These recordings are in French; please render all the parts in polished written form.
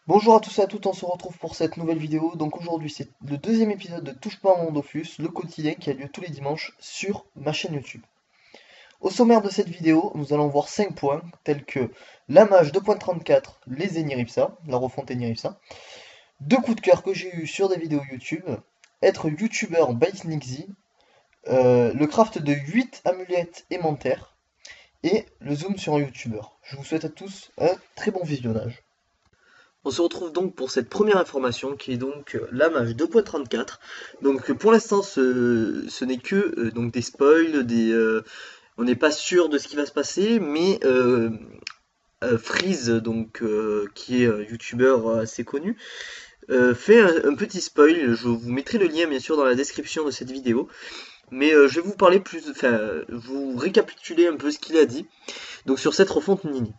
Bonjour à tous et à toutes, on se retrouve pour cette nouvelle vidéo. Donc aujourd'hui c'est le deuxième épisode de Touche pas à mon Dofus, le quotidien qui a lieu tous les dimanches sur ma chaîne YouTube. Au sommaire de cette vidéo, nous allons voir 5 points tels que la mage 2.34, les Eniripsa, la refonte Eniripsa, deux coups de cœur que j'ai eu sur des vidéos YouTube, être youtubeur by Nixie, le craft de 8 amulettes aimantères et le zoom sur un youtubeur. Je vous souhaite à tous un très bon visionnage. On se retrouve donc pour cette première information qui est donc la mage 2.34. Donc pour l'instant ce n'est que donc des spoils, on n'est pas sûr de ce qui va se passer, mais Freeze, donc qui est youtubeur assez connu, fait un petit spoil. Je vous mettrai le lien bien sûr dans la description de cette vidéo. Mais je vais vous parler plus, enfin, vous récapituler un peu ce qu'il a dit. Donc sur cette refonte Nini.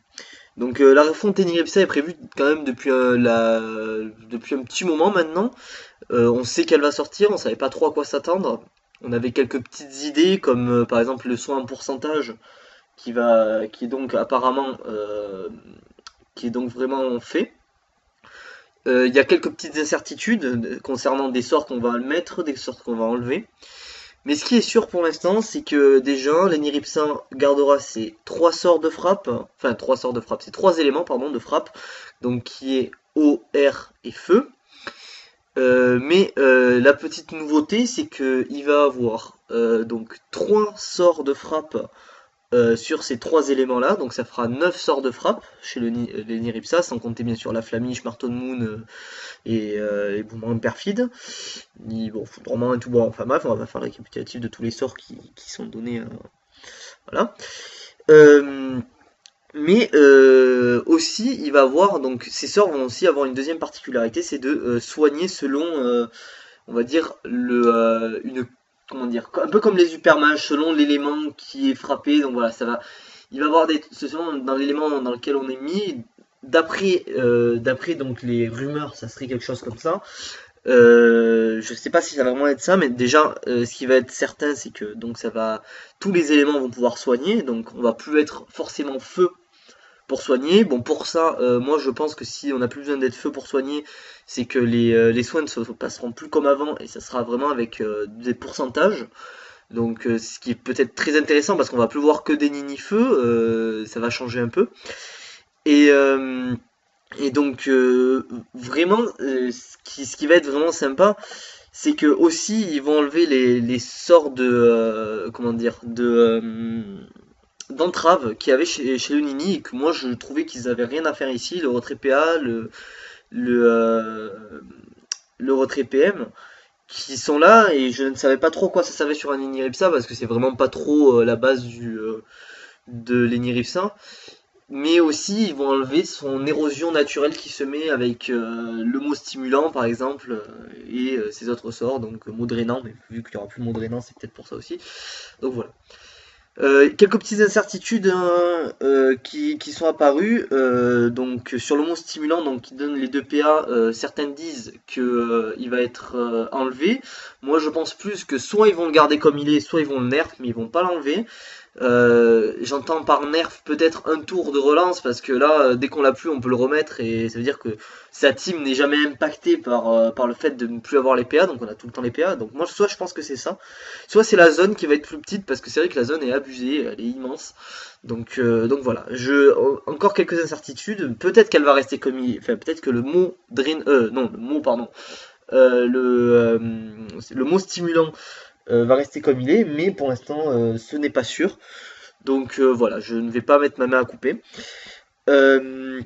Donc la refonte Eniripsa est prévue quand même depuis un petit moment maintenant. On sait qu'elle va sortir, on savait pas trop à quoi s'attendre. On avait quelques petites idées comme par exemple le soin en pourcentage qui est donc apparemment qui est donc vraiment fait. Il y a quelques petites incertitudes concernant des sorts qu'on va mettre, des sorts qu'on va enlever. Mais ce qui est sûr pour l'instant, c'est que déjà, l'Eniripsa gardera ses trois sorts de frappe, enfin trois sorts de frappe, ses trois éléments pardon de frappe, donc qui est eau, air et feu. Mais la petite nouveauté, c'est que il va avoir donc trois sorts de frappe sur ces trois éléments-là, donc ça fera 9 sorts de frappe chez les Niripsa, sans compter bien sûr la Flamiche, Marteau de Moon et Boomerang Perfide. Bon, Foudroiement et tout, bon, enfin bref, on va faire le récapitulatif de tous les sorts qui sont donnés. Voilà. Euh, mais aussi, il va avoir, donc ces sorts vont aussi avoir une deuxième particularité, c'est de soigner selon, on va dire, comment dire, un peu comme les supermages, selon l'élément qui est frappé. Donc voilà, il va avoir selon dans l'élément dans lequel on est mis. D'après donc les rumeurs, ça serait quelque chose comme ça. Je sais pas si ça va vraiment être ça, mais déjà, ce qui va être certain, c'est que donc tous les éléments vont pouvoir soigner, donc on va plus être forcément feu pour soigner. Bon, pour ça, moi je pense que si on n'a plus besoin d'être feu pour soigner, c'est que les soins ne se passeront plus comme avant et ça sera vraiment avec des pourcentages. Donc, ce qui est peut-être très intéressant parce qu'on va plus voir que des nini feu, ça va changer un peu. Et et donc vraiment, ce qui va être vraiment sympa, c'est que aussi ils vont enlever les sorts de comment dire d'entrave qu'il y avait chez le Nini et que moi je trouvais qu'ils avaient rien à faire ici, le retrait PA, le, euh, le retrait PM, qui sont là et je ne savais pas trop quoi ça servait sur un Nini Ripsa parce que c'est vraiment pas trop la base de l'Eni Ripsa. Mais aussi, ils vont enlever son érosion naturelle qui se met avec le mot stimulant, par exemple, et ses autres sorts, donc mot drainant, mais vu qu'il n'y aura plus le mot drainant, c'est peut-être pour ça aussi. Donc voilà. Quelques petites incertitudes hein, qui sont apparues. Donc sur le mot stimulant, donc qui donne les deux PA, certaines disent que il va être enlevé. Moi, je pense plus que soit ils vont le garder comme il est, soit ils vont le nerf, mais ils vont pas l'enlever. J'entends par nerf peut-être un tour de relance parce que là, dès qu'on l'a plus, on peut le remettre et ça veut dire que sa team n'est jamais impactée par le fait de ne plus avoir les PA, donc on a tout le temps les PA. Donc moi, soit je pense que c'est ça, soit c'est la zone qui va être plus petite parce que c'est vrai que la zone est abusée, elle est immense. Donc voilà. Encore quelques incertitudes. Peut-être qu'elle va rester comme il, enfin peut-être que le mot drain, non, le mot pardon, le mot stimulant va rester comme il est, mais pour l'instant, ce n'est pas sûr. Donc voilà, je ne vais pas mettre ma main à couper. Euh,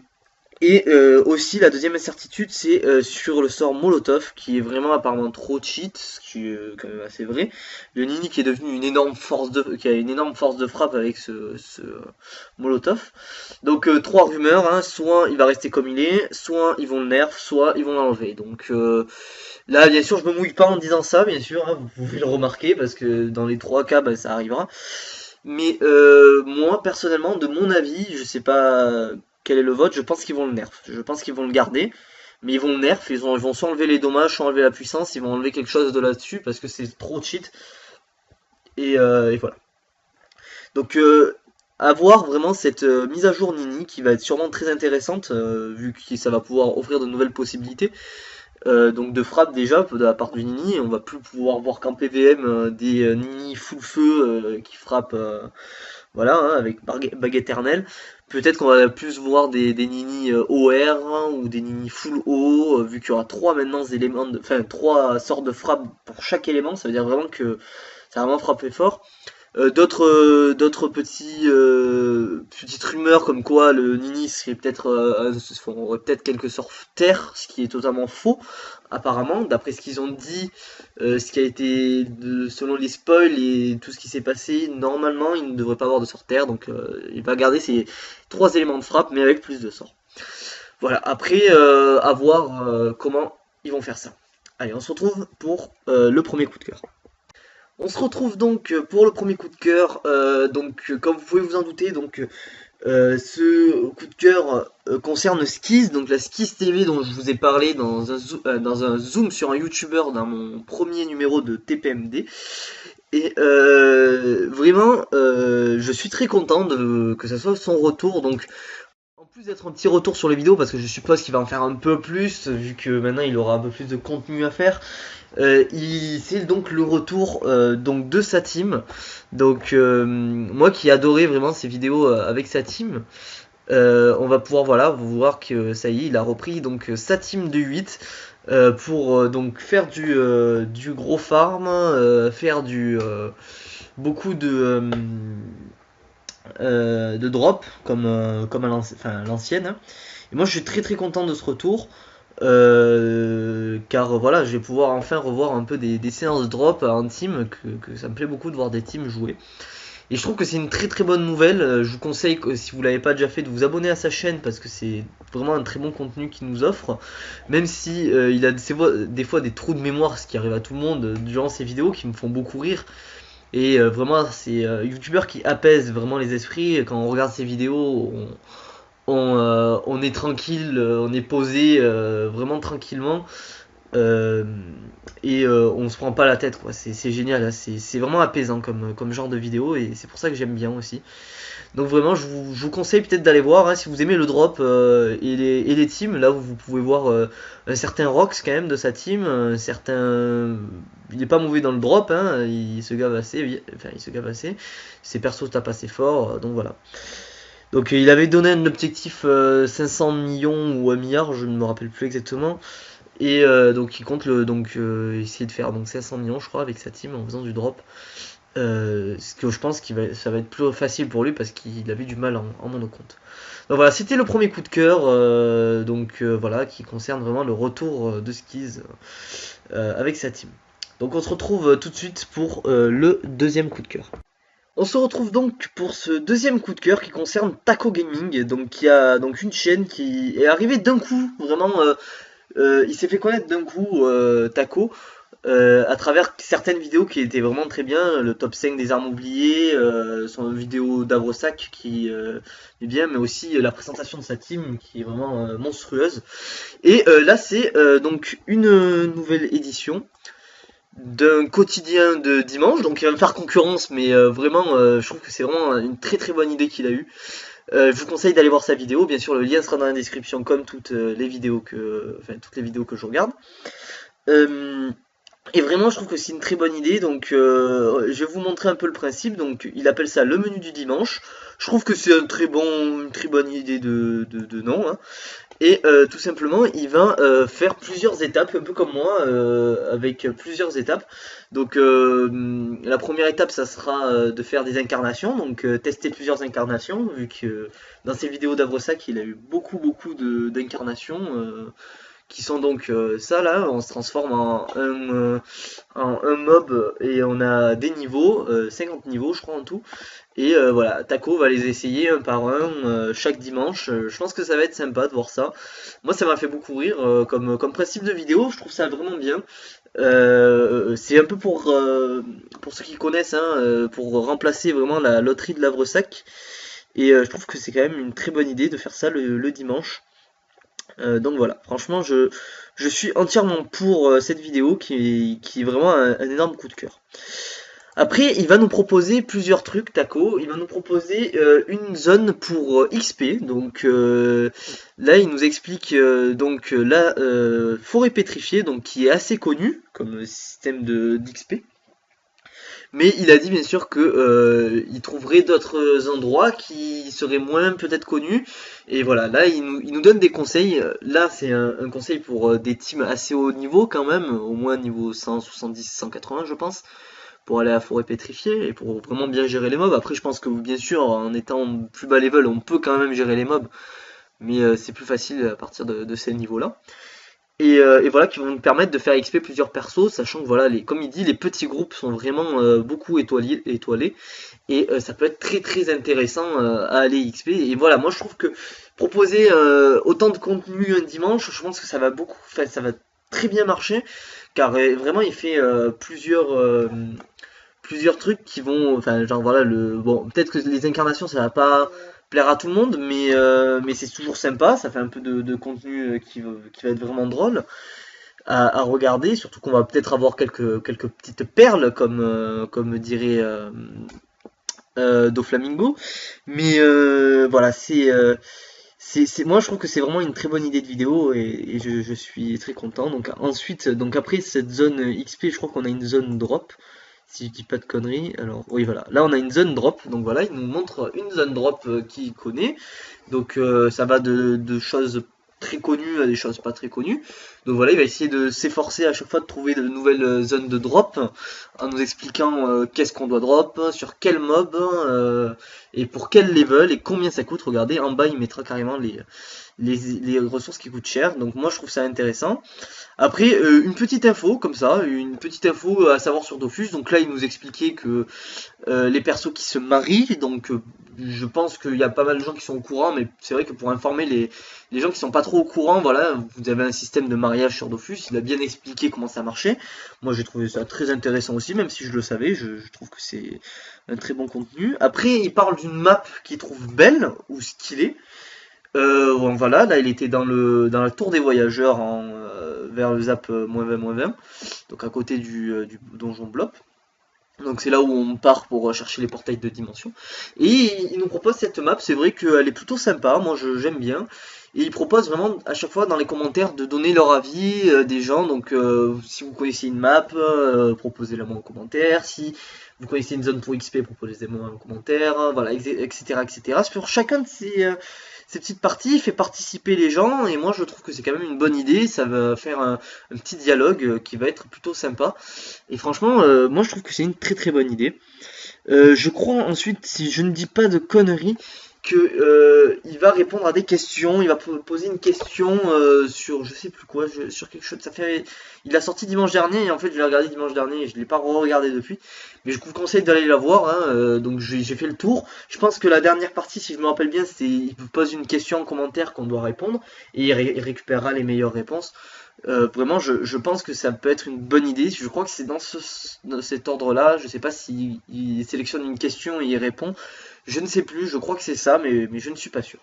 et aussi la deuxième incertitude c'est sur le sort Molotov qui est vraiment apparemment trop cheat, ce qui est quand même assez vrai. Le Nini qui est devenu qui a une énorme force de frappe avec ce Molotov. Donc trois rumeurs, hein, soit il va rester comme il est, soit ils vont le nerf, soit ils vont l'enlever. Donc là bien sûr je me mouille pas en disant ça, bien sûr, hein, vous pouvez le remarquer parce que dans les trois cas bah, ça arrivera. Mais moi, personnellement, de mon avis, je sais pas quel est le vote, je pense qu'ils vont le nerf. Je pense qu'ils vont le garder, mais ils vont le nerf, ils vont soit enlever les dommages, soit enlever la puissance, ils vont enlever quelque chose de là-dessus parce que c'est trop cheat. Et voilà. Donc à voir vraiment cette mise à jour Nini qui va être sûrement très intéressante vu que ça va pouvoir offrir de nouvelles possibilités. Donc de frappe déjà de la part du Nini, et on va plus pouvoir voir qu'en PVM des Nini full feu qui frappent voilà, hein, avec bague éternelle. Peut-être qu'on va plus voir des Nini OR hein, ou des Nini full O, vu qu'il y aura trois maintenant éléments enfin trois sortes de frappe pour chaque élément, ça veut dire vraiment que ça va vraiment frapper fort. D'autres petites rumeurs comme quoi le Nini serait peut-être aurait peut-être quelques sorts terre, ce qui est totalement faux apparemment d'après ce qu'ils ont dit, ce qui a été selon les spoils et tout ce qui s'est passé. Normalement il ne devrait pas avoir de sort terre, donc il va garder ses trois éléments de frappe mais avec plus de sorts. Voilà, après à voir comment ils vont faire ça. Allez, on se retrouve pour le premier coup de cœur. On se retrouve donc pour le premier coup de cœur. Comme vous pouvez vous en douter, ce coup de cœur concerne Skizz, donc la Skizz TV dont je vous ai parlé dans un zoom sur un YouTuber dans mon premier numéro de TPMD. Et vraiment, je suis très content que ça soit son retour. Donc, en plus d'être un petit retour sur les vidéos, parce que je suppose qu'il va en faire un peu plus, vu que maintenant il aura un peu plus de contenu à faire. C'est donc le retour donc de sa team. Donc moi qui adorais vraiment ces vidéos avec sa team, on va pouvoir voilà voir que ça y est, il a repris donc sa team de 8 pour donc faire du gros farm, faire beaucoup de drop comme à l'ancienne. Hein. Et moi je suis très content de ce retour. Car voilà, je vais pouvoir enfin revoir un peu des séances de drop en team, que ça me plaît beaucoup de voir des teams jouer. Et je trouve que c'est une très bonne nouvelle. Je vous conseille, si vous l'avez pas déjà fait, de vous abonner à sa chaîne parce que c'est vraiment un très bon contenu qu'il nous offre. Même si il a des fois des trous de mémoire, ce qui arrive à tout le monde durant ses vidéos, qui me font beaucoup rire. Et vraiment, c'est youtubeur qui apaise vraiment les esprits. Quand on regarde ses vidéos, on est tranquille, on est posé vraiment tranquillement et on se prend pas la tête quoi. C'est génial, hein. C'est vraiment apaisant comme genre de vidéo et c'est pour ça que j'aime bien aussi. Donc vraiment je vous conseille peut-être d'aller voir hein, si vous aimez le drop et les teams. Là vous pouvez voir un certain Rox quand même de sa team, un certain... Il est pas mauvais dans le drop, hein, il se gave assez, enfin il se gave assez. Ses persos tapent assez fort, donc voilà. Donc il avait donné un objectif 500 millions ou 1 milliard, je ne me rappelle plus exactement. Et donc il compte essayer de faire donc 500 millions je crois avec sa team en faisant du drop. Ce que je pense ça va être plus facile pour lui parce qu'il avait du mal en monocompte. Donc voilà, c'était le premier coup de cœur voilà, qui concerne vraiment le retour de Skizz avec sa team. Donc on se retrouve tout de suite pour le deuxième coup de cœur. On se retrouve donc pour ce deuxième coup de cœur qui concerne Taco Gaming, donc qui a donc une chaîne qui est arrivée d'un coup, vraiment, il s'est fait connaître d'un coup Taco à travers certaines vidéos qui étaient vraiment très bien, le top 5 des armes oubliées, son vidéo d'Avrosac qui est bien, mais aussi la présentation de sa team qui est vraiment monstrueuse. Et là c'est donc une nouvelle édition d'un quotidien de dimanche, donc il va me faire concurrence, mais vraiment, je trouve que c'est vraiment une très bonne idée qu'il a eue. Je vous conseille d'aller voir sa vidéo, bien sûr le lien sera dans la description comme toutes les vidéos toutes les vidéos que je regarde. Et vraiment je trouve que c'est une très bonne idée, donc je vais vous montrer un peu le principe. Donc il appelle ça le menu du dimanche. Je trouve que c'est une très bonne idée de nom, hein. Et tout simplement, il va faire plusieurs étapes, un peu comme moi, avec plusieurs étapes. Donc la première étape, ça sera de faire des incarnations, donc tester plusieurs incarnations, vu que dans ses vidéos d'Avrosac, il a eu beaucoup d'incarnations. Qui sont donc ça là, on se transforme en un mob et on a des niveaux, 50 niveaux je crois en tout. Et voilà, Taco va les essayer un par un chaque dimanche. Je pense que ça va être sympa de voir ça. Moi ça m'a fait beaucoup rire comme principe de vidéo, je trouve ça vraiment bien. C'est un peu pour ceux qui connaissent, hein, pour remplacer vraiment la loterie de l'Avresac. Et je trouve que c'est quand même une très bonne idée de faire ça le dimanche. Donc voilà, franchement je suis entièrement pour cette vidéo qui est vraiment un énorme coup de cœur. Après, il va nous proposer plusieurs trucs, Taco. Il va nous proposer une zone pour XP. Donc là, il nous explique la forêt pétrifiée, donc qui est assez connue comme système de d'XP. Mais il a dit bien sûr que il trouverait d'autres endroits qui seraient moins peut-être connus. Et voilà, là il nous donne des conseils. Là c'est un conseil pour des teams assez haut niveau quand même, au moins niveau 170, 180 je pense, pour aller à la forêt pétrifiée et pour vraiment bien gérer les mobs. Après je pense que bien sûr en étant plus bas level on peut quand même gérer les mobs, mais c'est plus facile à partir de ces niveaux-là. Et voilà, qui vont nous permettre de faire XP plusieurs persos, sachant que voilà, comme il dit, les petits groupes sont vraiment beaucoup étoilés, et ça peut être très très intéressant à aller XP. Et voilà, moi je trouve que proposer autant de contenu un dimanche, je pense que ça va beaucoup, enfin, ça va très bien marcher, car vraiment il fait plusieurs trucs qui vont, enfin genre voilà, bon, peut-être que les incarnations ça va pas plaire à tout le monde, mais c'est toujours sympa, ça fait un peu de contenu qui va être vraiment drôle à regarder, surtout qu'on va peut-être avoir quelques petites perles comme dirait Doflamingo, mais voilà, moi je trouve que c'est vraiment une très bonne idée de vidéo et je suis très content. Donc ensuite, donc après cette zone XP, je crois qu'on a une zone drop, si je dis pas de conneries. Alors oui voilà, là on a une zone drop, donc voilà, il nous montre une zone drop qu'il connaît. Donc ça va de choses très connues à des choses pas très connues. Donc voilà, il va essayer de s'efforcer à chaque fois de trouver de nouvelles zones de drop en nous expliquant qu'est-ce qu'on doit drop, sur quel mob et pour quel level et combien ça coûte. Regardez, en bas il mettra carrément les ressources qui coûtent cher. Donc moi je trouve ça intéressant. Après, une petite info comme ça, une petite info à savoir sur Dofus. Donc là, il nous expliquait que les persos qui se marient, donc je pense qu'il y a pas mal de gens qui sont au courant, mais c'est vrai que pour informer les gens qui sont pas trop au courant, voilà, vous avez un système de mariage sur Dofus. Il a bien expliqué comment ça marchait. Moi, j'ai trouvé ça très intéressant aussi, même si je le savais. Je trouve que c'est un très bon contenu. Après, il parle d'une map qu'il trouve belle ou stylée. Bon, voilà, là il était dans la tour des voyageurs vers le zap -20, donc à côté du donjon Blop. Donc c'est là où on part pour chercher les portails de dimension. Et il nous propose cette map, c'est vrai qu'elle est plutôt sympa, moi j'aime bien. Et il propose vraiment à chaque fois dans les commentaires de donner leur avis des gens. Donc si vous connaissez une map, proposez-la moi en commentaire. Si vous connaissez une zone pour XP, proposez-la moi en commentaire. Voilà, etc. etc. Sur chacun de ces petites parties, il fait participer les gens. Et moi je trouve que c'est quand même une bonne idée. Ça va faire un petit dialogue qui va être plutôt sympa. Et franchement, moi je trouve que c'est une très très bonne idée. Je crois ensuite, si je ne dis pas de conneries, que il va répondre à des questions, il va poser une question sur je sais plus quoi, sur quelque chose. Il a sorti dimanche dernier et en fait je l'ai regardé dimanche dernier et je l'ai pas re-regardé depuis. Mais je vous conseille d'aller la voir. Hein, donc j'ai fait le tour. Je pense que la dernière partie, si je me rappelle bien, c'est il vous pose une question en commentaire qu'on doit répondre et il récupérera les meilleures réponses. Vraiment, je pense que ça peut être une bonne idée. Je crois que c'est dans cet ordre-là. Je sais pas s'il sélectionne une question et il répond. Je ne sais plus. Je crois que c'est ça, mais je ne suis pas sûr.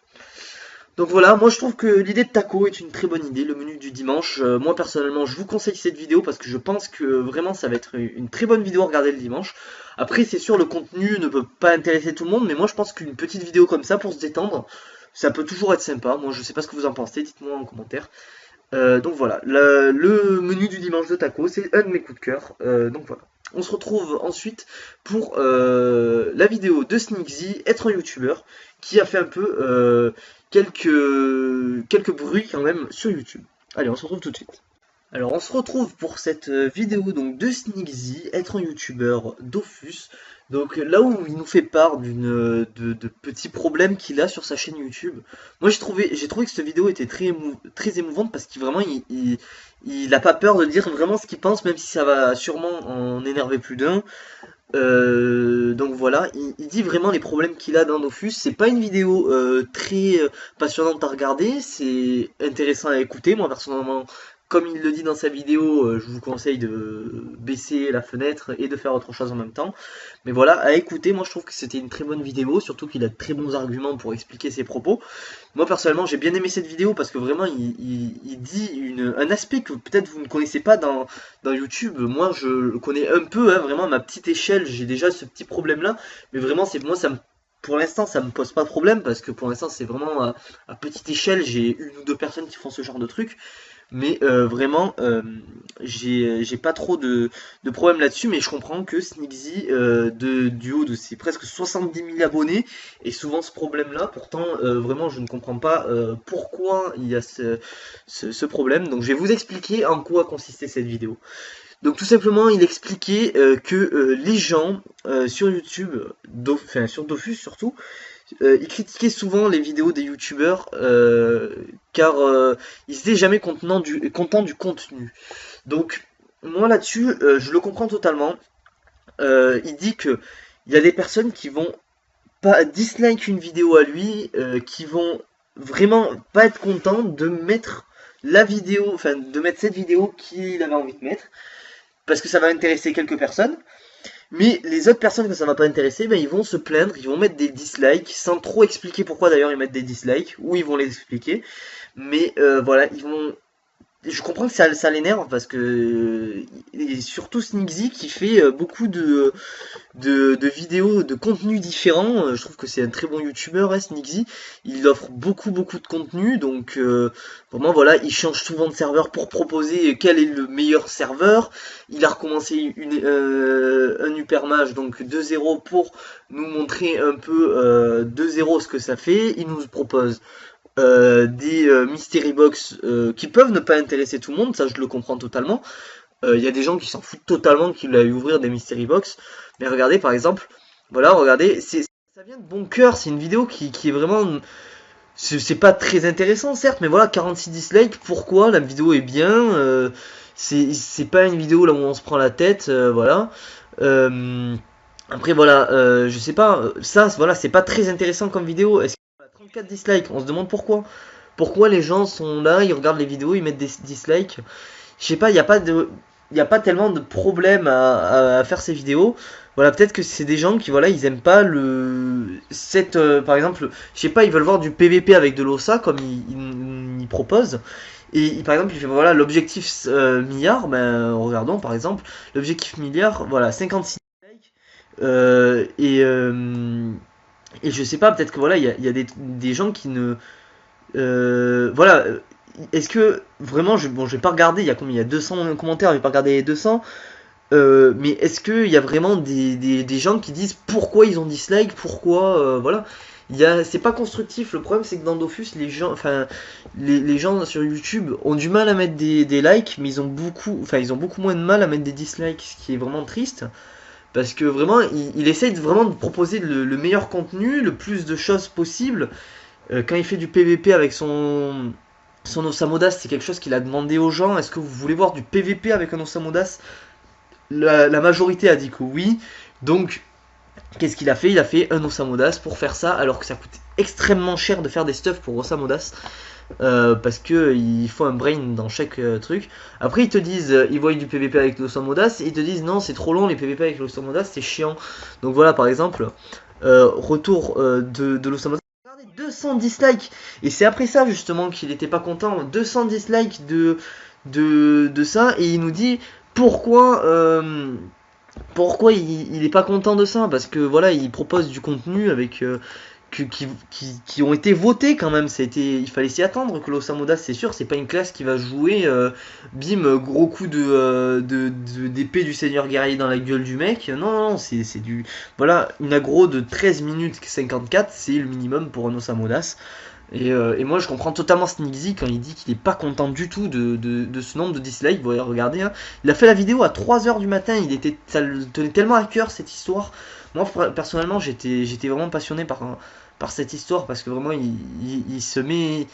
Donc voilà, moi je trouve que l'idée de Taco est une très bonne idée, le menu du dimanche. Moi personnellement, je vous conseille cette vidéo parce que je pense que vraiment ça va être une très bonne vidéo à regarder le dimanche. Après, c'est sûr, le contenu ne peut pas intéresser tout le monde, mais moi je pense qu'une petite vidéo comme ça pour se détendre, ça peut toujours être sympa. Moi je sais pas ce que vous en pensez, dites-moi en commentaire. Donc voilà, le menu du dimanche de Taco, c'est un de mes coups de cœur. Donc voilà. On se retrouve ensuite pour la vidéo de Sneakzy, être un youtubeur, qui a fait un peu quelques bruits quand même sur YouTube. Allez, on se retrouve tout de suite. Alors on se retrouve pour cette vidéo donc de Sneakzy, être un youtubeur Dofus. Donc là où il nous fait part de petits problèmes qu'il a sur sa chaîne YouTube. Moi j'ai trouvé que cette vidéo était très émouvante parce qu'il vraiment il a pas peur de dire vraiment ce qu'il pense, même si ça va sûrement en énerver plus d'un. Donc voilà, il dit vraiment les problèmes qu'il a dans Dofus. C'est pas une vidéo très passionnante à regarder, c'est intéressant à écouter. Moi personnellement, comme il le dit dans sa vidéo, je vous conseille de baisser la fenêtre et de faire autre chose en même temps. Mais voilà, à écouter, moi je trouve que c'était une très bonne vidéo, surtout qu'il a de très bons arguments pour expliquer ses propos. Moi personnellement j'ai bien aimé cette vidéo parce que vraiment il dit un aspect que peut-être vous ne connaissez pas dans YouTube. Moi je le connais un peu, hein, vraiment à ma petite échelle, j'ai déjà ce petit problème là. Mais vraiment c'est moi ça me pour l'instant, ça me pose pas de problème parce que pour l'instant, c'est vraiment à petite échelle. J'ai une ou deux personnes qui font ce genre de truc, mais vraiment, j'ai pas trop de problème là-dessus. Mais je comprends que Sneaksy, du haut de ses presque 70 000 abonnés, ait souvent ce problème-là. Pourtant, vraiment, je ne comprends pas pourquoi il y a ce problème. Donc, je vais vous expliquer en quoi consistait cette vidéo. Donc tout simplement, il expliquait que les gens sur YouTube, enfin sur Dofus surtout, ils critiquaient souvent les vidéos des youtubeurs car ils étaient jamais contents du contenu. Donc moi là-dessus, je le comprends totalement. Il dit que il y a des personnes qui vont pas dislike une vidéo à lui, qui vont vraiment pas être contents de mettre la vidéo, enfin de mettre cette vidéo qu'il avait envie de mettre parce que ça va intéresser quelques personnes. Mais les autres personnes que ça va pas intéresser, ben, ils vont se plaindre, ils vont mettre des dislikes, sans trop expliquer pourquoi d'ailleurs ils mettent des dislikes, ou ils vont les expliquer. Mais voilà, ils vont je comprends que ça l'énerve parce que et surtout Sneaksy qui fait beaucoup de vidéos, de contenus différents. Je trouve que c'est un très bon youtubeur, hein, Sneaksy. Il offre beaucoup de contenu, donc vraiment voilà, il change souvent de serveur pour proposer quel est le meilleur serveur. Il a recommencé un Hypermage, donc 2-0 pour nous montrer un peu 2-0 ce que ça fait. Il nous propose des mystery box qui peuvent ne pas intéresser tout le monde, ça je le comprends totalement. Il y a des gens qui s'en foutent totalement qu'il aille ouvrir des mystery box. Mais regardez par exemple, voilà, regardez, ça vient de bon cœur, c'est une vidéo qui est vraiment. C'est pas très intéressant certes, mais voilà, 46 dislikes, pourquoi? La vidéo est bien, c'est pas une vidéo là où on se prend la tête, voilà. Euh, Après voilà, je sais pas, ça voilà, c'est pas très intéressant comme vidéo. Est-ce que 34 dislikes, on se demande pourquoi. Pourquoi les gens sont là, ils regardent les vidéos, ils mettent des dislikes. Je sais pas, il y a pas tellement de problème à faire ces vidéos. Voilà, peut-être que c'est des gens qui, voilà, ils aiment pas par exemple, je sais pas, ils veulent voir du PVP avec de l'OSA comme ils proposent. Et par exemple, il fait, voilà, l'objectif milliard, ben, regardons par exemple, l'objectif milliard, voilà, 56 likes. Et je sais pas, peut-être que voilà, il y a des gens qui ne, voilà, est-ce que vraiment, bon, je vais pas regarder, il y a combien, il y a 200 commentaires, je vais pas regarder les 200, mais est-ce qu'il y a vraiment des gens qui disent pourquoi ils ont dislike, pourquoi, voilà, c'est pas constructif. Le problème c'est que dans Dofus, les gens, enfin, les gens sur YouTube ont du mal à mettre des likes, mais ils ont beaucoup moins de mal à mettre des dislikes, ce qui est vraiment triste. Parce que vraiment, il essaye vraiment de proposer le meilleur contenu, le plus de choses possible. Quand il fait du PVP avec son Osamodas, c'est quelque chose qu'il a demandé aux gens. Est-ce que vous voulez voir du PVP avec un Osamodas? La majorité a dit que oui. Donc, qu'est-ce qu'il a fait? Il a fait un Osamodas pour faire ça, alors que ça coûte extrêmement cher de faire des stuffs pour Osamodas. Parce que il faut un brain dans chaque truc. Après ils te disent, ils voient du PVP avec l'Osamodas et ils te disent non c'est trop long les PVP avec l'Osamodas c'est chiant. Donc voilà par exemple, retour de l'Osamodas. Regardez 200 dislikes et c'est après ça justement qu'il était pas content. 200 dislikes de ça et il nous dit pourquoi pourquoi il est pas content de ça parce que voilà il propose du contenu avec qui ont été votés quand même. Il fallait s'y attendre que l'Osamodas, c'est sûr, c'est pas une classe qui va jouer bim, gros coup d'épée du Seigneur guerrier dans la gueule du mec. Non, non, c'est du. Voilà, une aggro de 13 minutes 54, c'est le minimum pour un Osamodas. Et moi je comprends totalement Sneaksy quand il dit qu'il est pas content du tout de ce nombre de dislikes. Vous regardez, hein. Il a fait la vidéo à 3h du matin, ça le tenait tellement à cœur cette histoire. Moi personnellement j'étais vraiment passionné par cette histoire parce que vraiment il se met.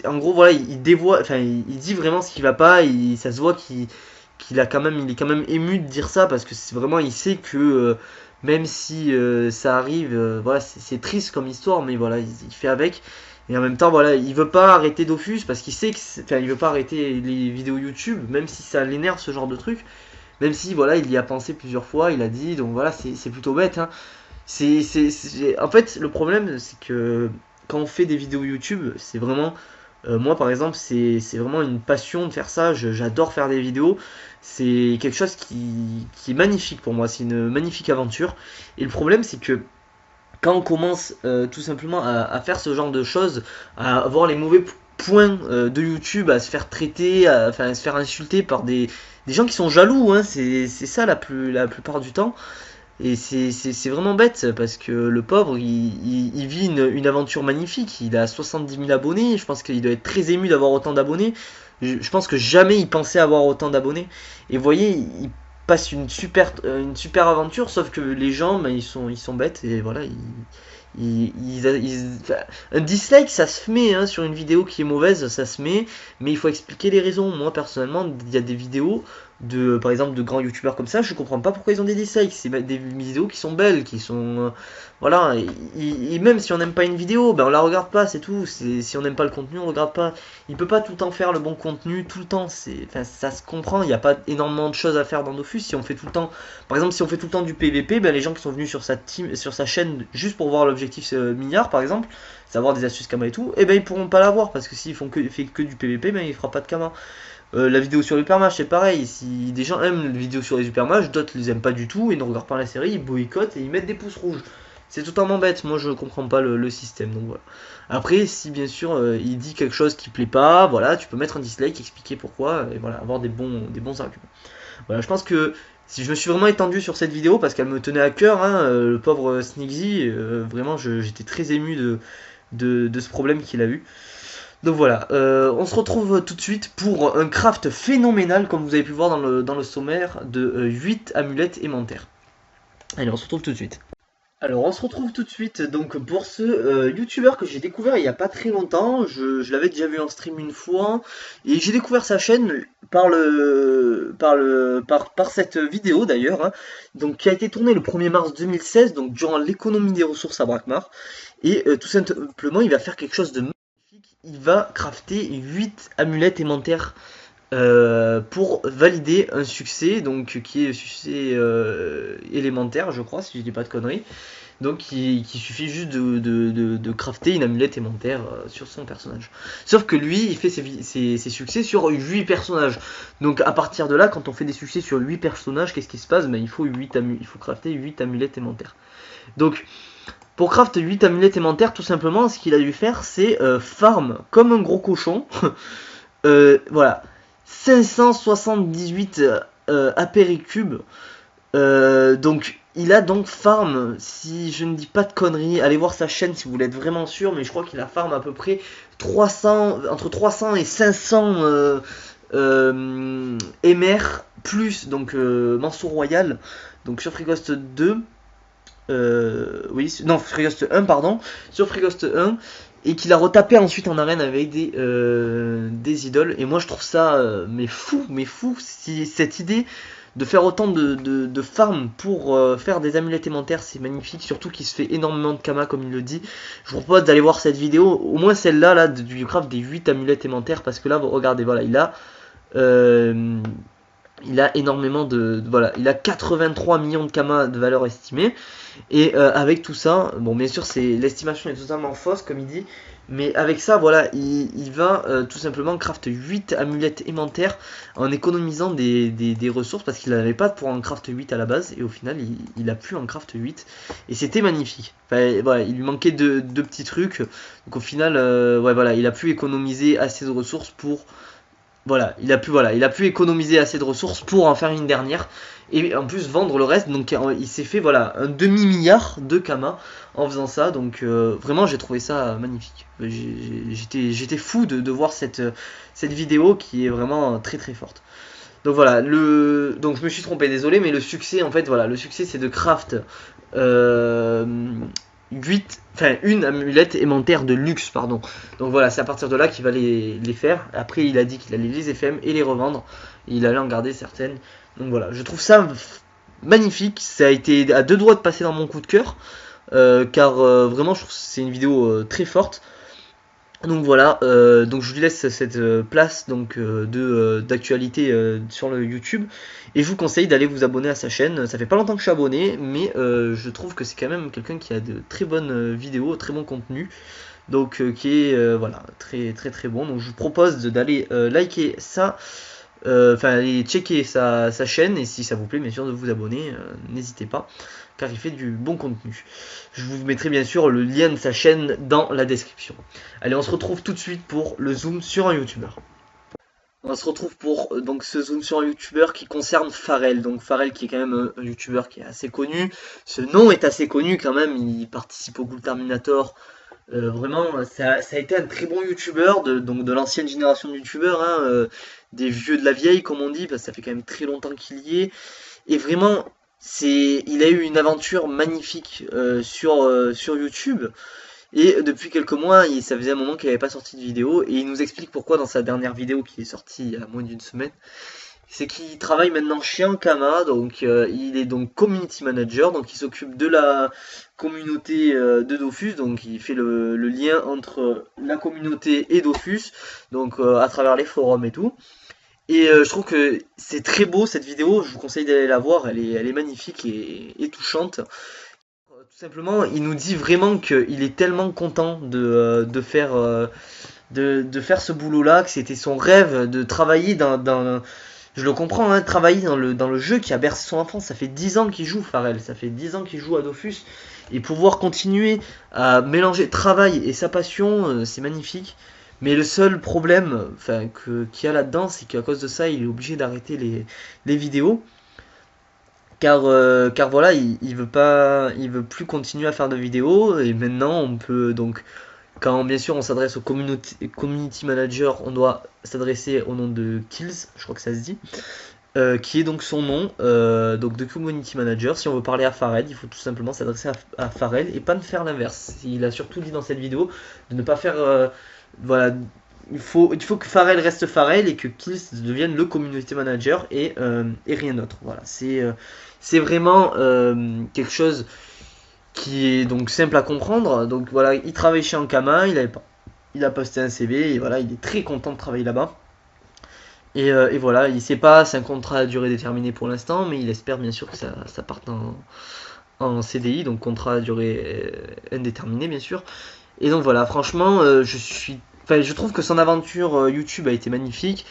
En gros voilà, il dévoile, enfin il dit vraiment ce qui va pas, ça se voit il est quand même ému de dire ça parce que c'est vraiment il sait que même si ça arrive, voilà c'est triste comme histoire mais voilà il fait avec Et en même temps, voilà, il veut pas arrêter Dofus parce qu'il sait que, enfin, il veut pas arrêter les vidéos YouTube, même si ça l'énerve ce genre de truc. Même si, voilà, il y a pensé plusieurs fois, il a dit, donc voilà, c'est plutôt bête, hein. En fait, le problème, c'est que quand on fait des vidéos YouTube, c'est vraiment, moi par exemple, c'est vraiment une passion de faire ça. J'adore faire des vidéos. C'est quelque chose qui est magnifique pour moi. C'est une magnifique aventure. Et le problème, c'est que quand on commence tout simplement à faire ce genre de choses, à avoir les mauvais points de YouTube, à se faire traiter, enfin à se faire insulter par des gens qui sont jaloux, hein, c'est ça la plupart du temps. Et c'est vraiment bête parce que le pauvre il vit une aventure magnifique. Il a 70 000 abonnés. Je pense qu'il doit être très ému d'avoir autant d'abonnés. Je pense que jamais il pensait avoir autant d'abonnés. Et vous voyez, il passe une super aventure, sauf que les gens, ben, ils sont bêtes et voilà, enfin, un dislike ça se met hein, sur une vidéo qui est mauvaise, ça se met, mais il faut expliquer les raisons. Moi personnellement, il y a des vidéos par exemple de grands youtubeurs comme ça, je comprends pas pourquoi ils ont des dislikes. C'est des vidéos qui sont belles, qui sont voilà, et même si on n'aime pas une vidéo, ben on la regarde pas, c'est tout. Si on n'aime pas le contenu, on regarde pas. Il peut pas tout le temps faire le bon contenu tout le temps, enfin ça se comprend. Il n'y a pas énormément de choses à faire dans Dofus. Si on fait tout le temps, par exemple, si on fait tout le temps du PVP, ben les gens qui sont venus sur sa chaîne juste pour voir l'objectif milliard par exemple, savoir des astuces Kama et tout, et ben ils pourront pas l'avoir parce que s'ils fait que du PVP, ben il fera pas de Kama. La vidéo sur Hypermatch, c'est pareil. Si des gens aiment les vidéos sur les Hypermatch, d'autres les aiment pas du tout, ils ne regardent pas la série, ils boycottent et ils mettent des pouces rouges. C'est totalement bête, moi je comprends pas le système, donc voilà. Après, si bien sûr il dit quelque chose qui plaît pas, voilà, tu peux mettre un dislike, expliquer pourquoi, et voilà, avoir des bons arguments. Voilà, je pense que si je me suis vraiment étendu sur cette vidéo parce qu'elle me tenait à cœur, hein, le pauvre Sneaksy, vraiment j'étais très ému de ce problème qu'il a eu. Donc voilà, on se retrouve tout de suite pour un craft phénoménal, comme vous avez pu voir dans le sommaire, de 8 amulettes aimantères. Allez, on se retrouve tout de suite. Alors, on se retrouve tout de suite donc pour ce youtubeur que j'ai découvert il n'y a pas très longtemps. Je l'avais déjà vu en stream une fois et j'ai découvert sa chaîne par cette vidéo d'ailleurs, hein, donc qui a été tournée le 1er mars 2016, donc durant l'économie des ressources à Brakmar. Et tout simplement, il va faire quelque chose de magnifique. Il va crafter 8 amulettes aimantères pour valider un succès, donc qui est succès élémentaire, je crois, si je dis pas de conneries. Donc il suffit juste de crafter une amulette aimantère sur son personnage. Sauf que lui, il fait ses succès sur 8 personnages. Donc à partir de là, quand on fait des succès sur 8 personnages, qu'est-ce qui se passe? Ben, il faut crafter 8 amulettes aimantères. Donc pour craft 8 amulettes aimantères, tout simplement, ce qu'il a dû faire, c'est farm comme un gros cochon. Voilà. 578 apéricubes. Donc il a donc farm, si je ne dis pas de conneries, allez voir sa chaîne si vous voulez être vraiment sûr, mais je crois qu'il a farm à peu près 300, entre 300 et 500 MR plus donc Mansour Royal, donc sur Freeghost 2, oui, non, Freeghost 1, pardon, sur Freeghost 1, et qu'il a retapé ensuite en arène avec des idoles. Et moi je trouve ça mais fou, si cette idée de faire autant de farm pour faire des amulettes aimantères, c'est magnifique, surtout qu'il se fait énormément de Kama comme il le dit. Je vous propose d'aller voir cette vidéo, au moins celle-là là, du craft des 8 amulettes aimantères, parce que là, regardez, voilà, il a énormément voilà, il a 83 millions de Kama de valeur estimée. Et avec tout ça, bon bien sûr l'estimation est totalement fausse comme il dit, mais avec ça voilà, il va tout simplement craft 8 amulettes aimantères en économisant des ressources parce qu'il n'avait pas pour en craft 8 à la base, et au final il a pu en craft 8 et c'était magnifique. Enfin, voilà, il lui manquait deux petits trucs, donc au final ouais, voilà, il a pu économiser assez de ressources pour voilà, il a pu économiser assez de ressources pour en faire une dernière et en plus vendre le reste. Donc il s'est fait voilà un demi-milliard de Kama en faisant ça. Donc vraiment j'ai trouvé ça magnifique. J'étais fou de voir cette vidéo qui est vraiment très très forte. Donc voilà, donc je me suis trompé, désolé, mais le succès en fait voilà, le succès c'est de craft une amulette aimantère de luxe, pardon. Donc voilà, c'est à partir de là qu'il va les faire. Après, il a dit qu'il allait les FM et les revendre. Et il allait en garder certaines. Donc voilà, je trouve ça magnifique. Ça a été à deux doigts de passer dans mon coup de cœur. Car vraiment, je trouve que c'est une vidéo très forte. Donc voilà, donc je lui laisse cette place donc d'actualité sur le YouTube et je vous conseille d'aller vous abonner à sa chaîne. Ça fait pas longtemps que je suis abonné, mais je trouve que c'est quand même quelqu'un qui a de très bonnes vidéos, très bon contenu, donc qui est voilà très très très bon. Donc je vous propose d'aller liker ça, enfin aller checker sa chaîne et si ça vous plaît bien sûr de vous abonner, n'hésitez pas car il fait du bon contenu. Je vous mettrai bien sûr le lien de sa chaîne dans la description. Allez, on se retrouve tout de suite pour le zoom sur un youtubeur. On se retrouve pour donc ce zoom sur un youtubeur qui concerne Pharrell. Donc Pharrell qui est quand même un youtubeur qui est assez connu. Ce nom est assez connu quand même, il participe au Goul Terminator. Vraiment, ça a été un très bon youtubeur donc de l'ancienne génération de youtubeurs, hein, des vieux de la vieille comme on dit, parce que ça fait quand même très longtemps qu'il y est. Et vraiment, il a eu une aventure magnifique sur YouTube. Et depuis quelques mois, ça faisait un moment qu'il n'avait pas sorti de vidéo. Et il nous explique pourquoi dans sa dernière vidéo qui est sortie il y a moins d'une semaine. C'est qu'il travaille maintenant chez Ankama, donc il est donc community manager, donc il s'occupe de la communauté de Dofus, donc il fait le lien entre la communauté et Dofus, donc à travers les forums et tout. Et je trouve que c'est très beau cette vidéo, je vous conseille d'aller la voir, elle est magnifique et touchante. Tout simplement, il nous dit vraiment qu'il est tellement content de faire ce boulot-là, que c'était son rêve de travailler je le comprends, hein, travailler dans le jeu qui a bercé son enfance. Ça fait 10 ans qu'il joue, Pharrell, ça fait 10 ans qu'il joue à Dofus. Et pouvoir continuer à mélanger travail et sa passion, c'est magnifique. Mais le seul problème enfin, qu'il y a là-dedans, c'est qu'à cause de ça, il est obligé d'arrêter les vidéos. Car voilà, il veut plus continuer à faire de vidéos. Et maintenant, on peut donc, quand bien sûr on s'adresse au community manager, on doit s'adresser au nom de Kills, je crois que ça se dit, qui est donc son nom, donc de community manager. Si on veut parler à Pharrell, il faut tout simplement s'adresser à Pharrell et pas de faire l'inverse. Il a surtout dit dans cette vidéo de ne pas faire, voilà, il faut que Pharrell reste Pharrell et que Kills devienne le community manager et rien d'autre. Voilà, c'est vraiment quelque chose qui est donc simple à comprendre. Donc voilà, il travaille chez Ankama, il a posté un CV et voilà, il est très content de travailler là-bas. Et voilà, il sait pas, c'est un contrat à durée déterminée pour l'instant, mais il espère bien sûr que ça parte en CDI, donc contrat à durée indéterminée bien sûr. Et donc voilà, franchement, enfin, je trouve que son aventure YouTube a été magnifique.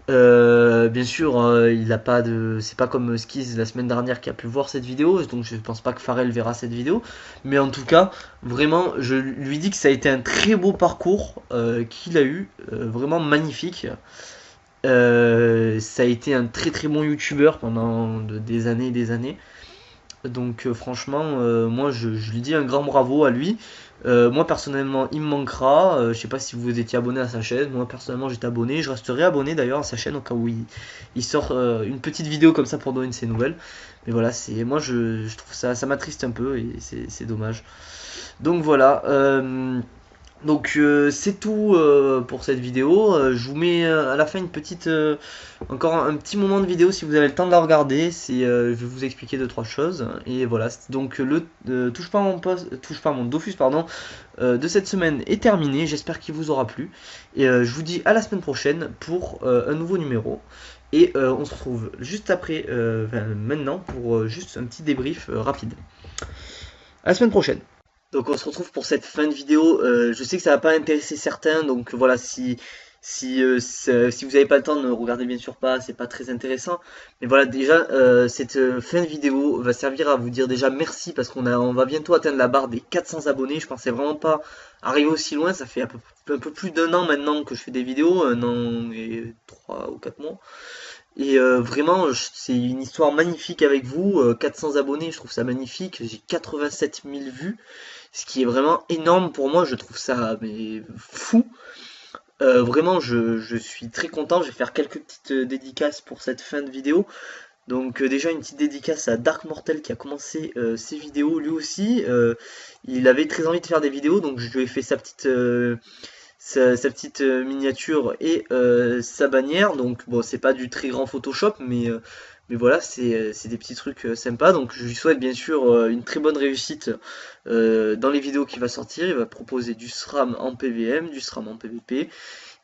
Bien sûr, il a pas c'est pas comme Skiz la semaine dernière qui a pu voir cette vidéo, donc je pense pas que Pharrell verra cette vidéo. Mais en tout cas, vraiment, je lui dis que ça a été un très beau parcours qu'il a eu, vraiment magnifique. Ça a été un très très bon youtubeur pendant des années et des années. Donc franchement, moi je lui dis un grand bravo à lui. Moi personnellement, il me manquera. Je sais pas si vous étiez abonné à sa chaîne. Moi personnellement, j'étais abonné. Je resterai abonné d'ailleurs à sa chaîne au cas où il sort une petite vidéo comme ça pour donner ses nouvelles. Mais voilà, moi je trouve ça m'attriste un peu et c'est dommage. Donc voilà. Donc c'est tout pour cette vidéo. Je vous mets à la fin une petite, encore un petit moment de vidéo si vous avez le temps de la regarder. Je vais vous expliquer deux trois choses. Et voilà. Donc le touche pas à mon Dofus pardon de cette semaine est terminé. J'espère qu'il vous aura plu. Et je vous dis à la semaine prochaine pour un nouveau numéro. Et on se retrouve juste après, enfin, maintenant pour juste un petit débrief rapide. À la semaine prochaine. Donc on se retrouve pour cette fin de vidéo. Je sais que ça va pas intéresser certains, donc voilà, si vous n'avez pas le temps, ne regardez bien sûr pas, c'est pas très intéressant. Mais voilà, déjà, cette fin de vidéo va servir à vous dire déjà merci parce on va bientôt atteindre la barre des 400 abonnés. Je pensais vraiment pas arriver aussi loin. Ça fait un peu plus d'un an maintenant que je fais des vidéos, un an et 3 ou 4 mois. Et vraiment, c'est une histoire magnifique avec vous. 400 abonnés, je trouve ça magnifique. J'ai 87 000 vues, ce qui est vraiment énorme pour moi. Je trouve ça mais fou. Vraiment, je suis très content. Je vais faire quelques petites dédicaces pour cette fin de vidéo. Donc déjà une petite dédicace à Dark Mortel qui a commencé ses vidéos lui aussi. Il avait très envie de faire des vidéos, donc je lui ai fait sa petite miniature et sa bannière. Donc bon, c'est pas du très grand Photoshop, mais voilà, c'est des petits trucs sympas. Donc je lui souhaite bien sûr une très bonne réussite dans les vidéos qu'il va sortir. Il va proposer du SRAM en PVM, du SRAM en PVP.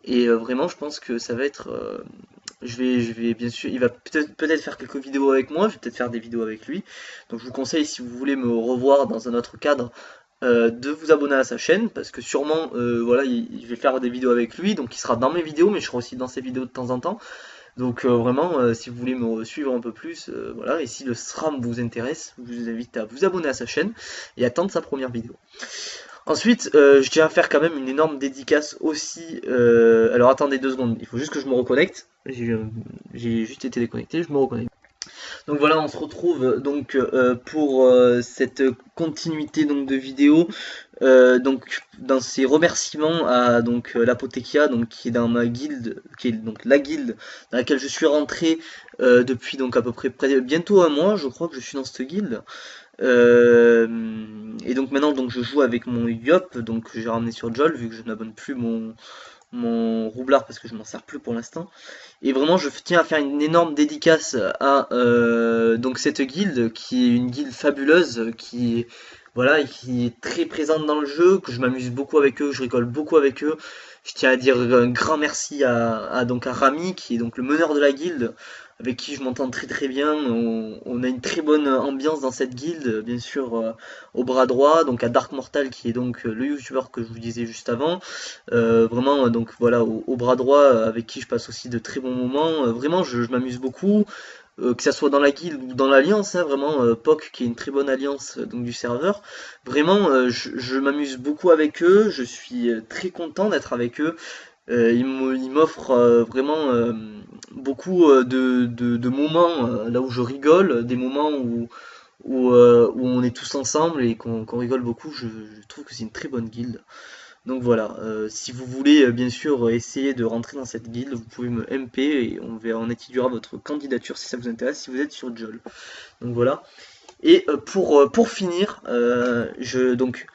Et vraiment, je pense que ça va être. Je vais bien sûr. Il va peut-être faire quelques vidéos avec moi. Je vais peut-être faire des vidéos avec lui. Donc je vous conseille, si vous voulez me revoir dans un autre cadre, de vous abonner à sa chaîne, parce que sûrement, voilà, je vais faire des vidéos avec lui. Donc il sera dans mes vidéos, mais je serai aussi dans ses vidéos de temps en temps. Donc vraiment, si vous voulez me suivre un peu plus, voilà. Et si le SRAM vous intéresse, je vous invite à vous abonner à sa chaîne et attendre sa première vidéo. Ensuite, je tiens à faire quand même une énorme dédicace aussi. Alors attendez 2 secondes, il faut juste que je me reconnecte. J'ai juste été déconnecté, je me reconnecte. Donc voilà, on se retrouve donc pour cette continuité donc de vidéo. Donc dans ces remerciements à donc l'Apothekia, donc qui est dans ma guilde, qui est donc la guilde dans laquelle je suis rentré depuis donc à peu près bientôt un mois, je crois que je suis dans cette guilde. Et donc maintenant donc je joue avec mon Yop, donc j'ai ramené sur Jol vu que je n'abonne plus mon roublard parce que je m'en sers plus pour l'instant. Et vraiment je tiens à faire une énorme dédicace à donc cette guilde qui est une guilde fabuleuse qui est voilà qui est très présente dans le jeu, que je m'amuse beaucoup avec eux, je rigole beaucoup avec eux. Je tiens à dire un grand merci donc à Rami qui est donc le meneur de la guilde, avec qui je m'entends très très bien. On a une très bonne ambiance dans cette guilde, bien sûr au bras droit, donc à Dark Mortal qui est donc le youtubeur que je vous disais juste avant. Vraiment donc voilà au bras droit avec qui je passe aussi de très bons moments. Vraiment je m'amuse beaucoup. Que ça soit dans la guilde ou dans l'alliance, hein, vraiment POC qui est une très bonne alliance donc du serveur. Vraiment, je m'amuse beaucoup avec eux, je suis très content d'être avec eux. Ils m'offrent vraiment beaucoup de moments là où je rigole, des moments où on est tous ensemble et qu'on rigole beaucoup. Je trouve que c'est une très bonne guilde. Donc voilà, si vous voulez bien sûr essayer de rentrer dans cette guilde, vous pouvez me MP et on étudiera votre candidature si ça vous intéresse, si vous êtes sur Jol. Donc voilà. Et pour finir, donc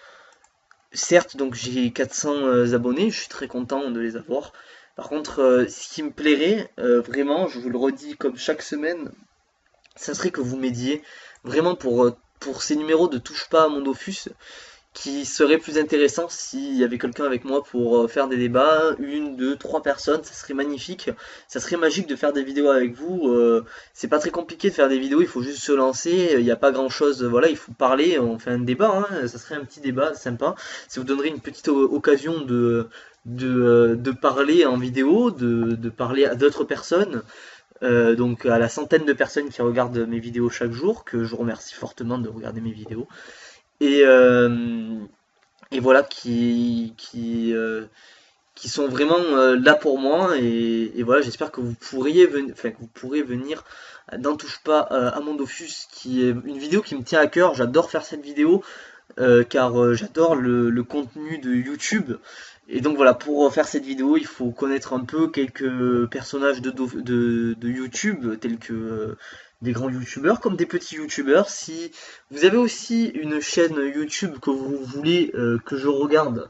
certes donc j'ai 400 abonnés, je suis très content de les avoir. Par contre, ce qui me plairait vraiment, je vous le redis comme chaque semaine, ça serait que vous m'aidiez vraiment pour ces numéros de touche pas à mon Dofus, qui serait plus intéressant s'il y avait quelqu'un avec moi pour faire des débats, une, deux, trois personnes, ça serait magnifique, ça serait magique de faire des vidéos avec vous, c'est pas très compliqué de faire des vidéos, il faut juste se lancer, il n'y a pas grand chose, voilà, il faut parler, on fait un débat, hein, ça serait un petit débat sympa, ça vous donnerait une petite occasion de parler en vidéo, de parler à d'autres personnes, donc à la centaine de personnes qui regardent mes vidéos chaque jour, que je remercie fortement de regarder mes vidéos. Et, et voilà, qui sont vraiment là pour moi. Et voilà, j'espère que vous pourriez venir, enfin, que vous pourrez venir dans Touche pas à mon Dofus, qui est une vidéo qui me tient à cœur. J'adore faire cette vidéo car j'adore le contenu de YouTube. Et donc voilà, pour faire cette vidéo, il faut connaître un peu quelques personnages de YouTube, tels que des grands YouTubeurs, comme des petits YouTubeurs. Si vous avez aussi une chaîne YouTube que vous voulez que je regarde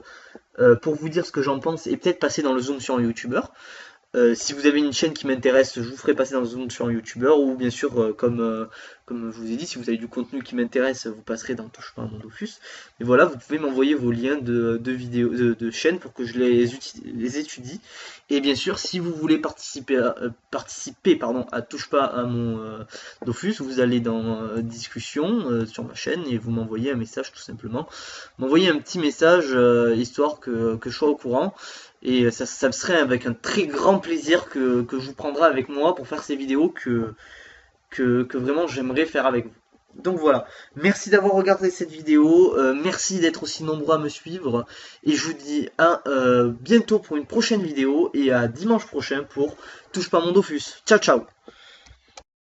pour vous dire ce que j'en pense et peut-être passer dans le zoom sur un YouTubeur, si vous avez une chaîne qui m'intéresse, je vous ferai passer dans le zoom sur un youtubeur, ou bien sûr, comme je vous ai dit, si vous avez du contenu qui m'intéresse, vous passerez dans Touche pas à mon Dofus. Mais voilà, vous pouvez m'envoyer vos liens de vidéos, de chaînes pour que je les étudie. Et bien sûr, si vous voulez participer pardon, à Touche pas à mon Dofus, vous allez dans discussion sur ma chaîne et vous m'envoyez un message tout simplement. M'envoyez un petit message histoire que je sois au courant. Et ça me serait avec un très grand plaisir que je vous prendrai avec moi pour faire ces vidéos que vraiment j'aimerais faire avec vous. Donc voilà, merci d'avoir regardé cette vidéo, merci d'être aussi nombreux à me suivre, et je vous dis à bientôt pour une prochaine vidéo, et à dimanche prochain pour Touche pas mon Dofus. Ciao ciao.